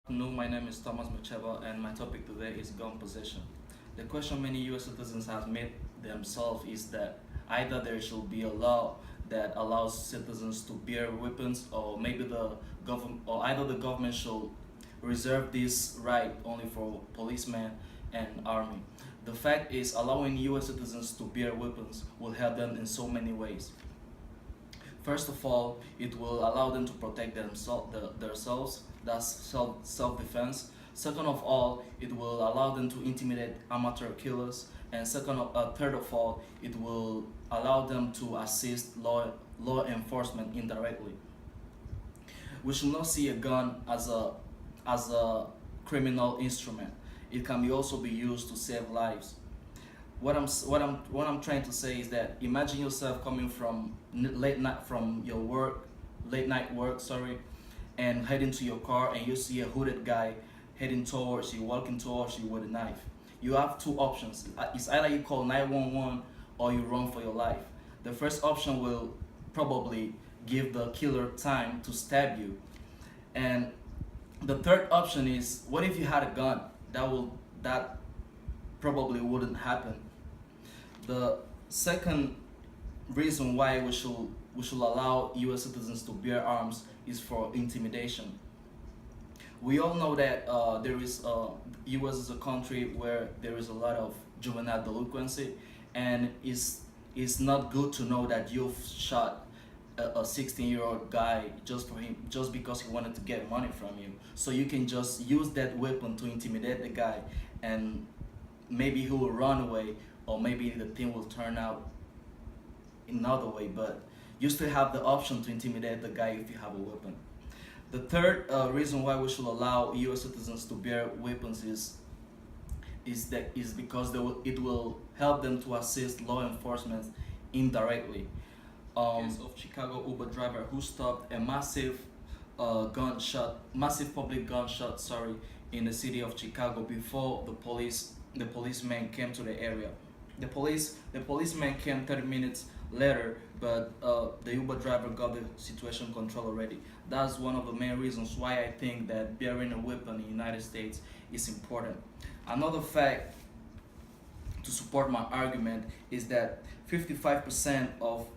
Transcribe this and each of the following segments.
No, my name is Thomas Macheva, and my topic today is gun possession. The question many US citizens have made themselves is that either there should be a law that allows citizens to bear weapons, or maybe the government, or either the government should reserve this right only for policemen and army. The fact is, allowing US citizens to bear weapons will help them in so many ways. First of all, it will allow them to protect themselves, that's self defense. Second of all, it will allow them to intimidate amateur killers. And third of all, it will allow them to assist law enforcement indirectly. We should not see a gun as a criminal instrument. It can also be used to save lives. What I'm trying to say is that imagine yourself coming from late night from your work, late night work, sorry, and heading to your car and you see a hooded guy heading towards you, walking towards you with a knife. You have two options. It's either you call 911 or you run for your life. The first option will probably give the killer time to stab you, and the third option is, what if you had a gun? That probably wouldn't happen. The second reason why we should allow US citizens to bear arms is for intimidation. We all know that US is a country where there is a lot of juvenile delinquency, and it's not good to know that you've shot a 16-year-old guy just because he wanted to get money from you. So you can just use that weapon to intimidate the guy, and maybe he will run away, or maybe the thing will turn out another way. But you still have the option to intimidate the guy if you have a weapon. The third reason why we should allow US citizens to bear weapons is because it will help them to assist law enforcement indirectly. Case of Chicago Uber driver who stopped a massive public gunshot, sorry, in the city of Chicago before the policeman came to the area. The policeman came 30 minutes later, but the Uber driver got the situation control already. That's one of the main reasons why I think that bearing a weapon in the United States is important. Another fact to support my argument is that 55% of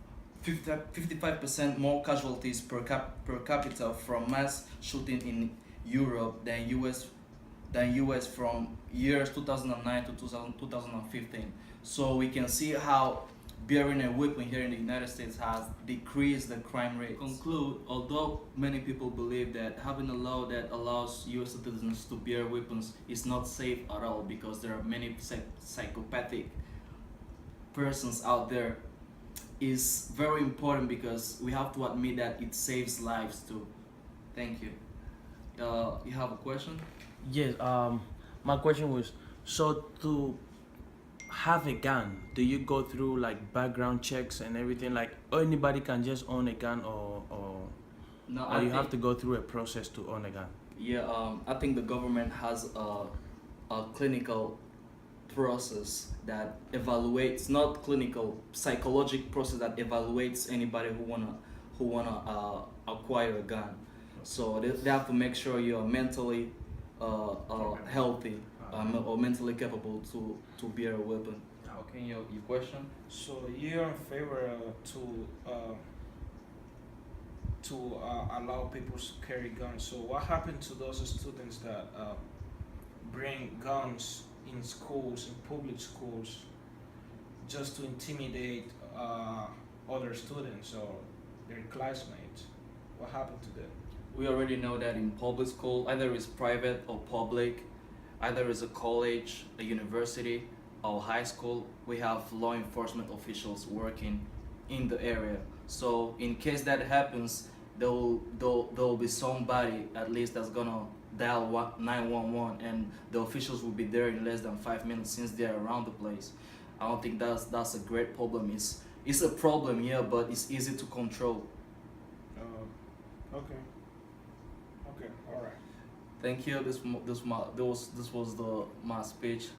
55% more casualties per capita from mass shooting in Europe than US from years 2009 to 2015. So we can see how bearing a weapon here in the United States has decreased the crime rate. To conclude, although many people believe that having a law that allows US citizens to bear weapons is not safe at all, because there are many psychopathic persons out there, is very important, because we have to admit that it saves lives too. Thank you. You have a question? Yes, my question was, so to have a gun, do you go through like background checks and everything? Like anybody can just own a gun, No, or you have to go through a process to own a gun? Yeah, I think the government has a clinical process that evaluates, not clinical, psychological process that evaluates anybody who wanna acquire a gun. So they have to make sure you're mentally healthy, or mentally capable to bear a weapon. Okay, your question? So you're in favor to allow people to carry guns. So what happened to those students that bring guns in schools, in public schools, just to intimidate other students or their classmates? What happened to them? We already know that in public school, either it's private or public, either it's a college, a university, or high school, we have law enforcement officials working in the area. So in case that happens, there will be somebody at least that's gonna dial 911, and the officials will be there in less than 5 minutes, since they're around the place. I don't think that's a great problem. It's a problem, yeah, but it's easy to control. Okay. Okay. All right. Thank you. This was my speech.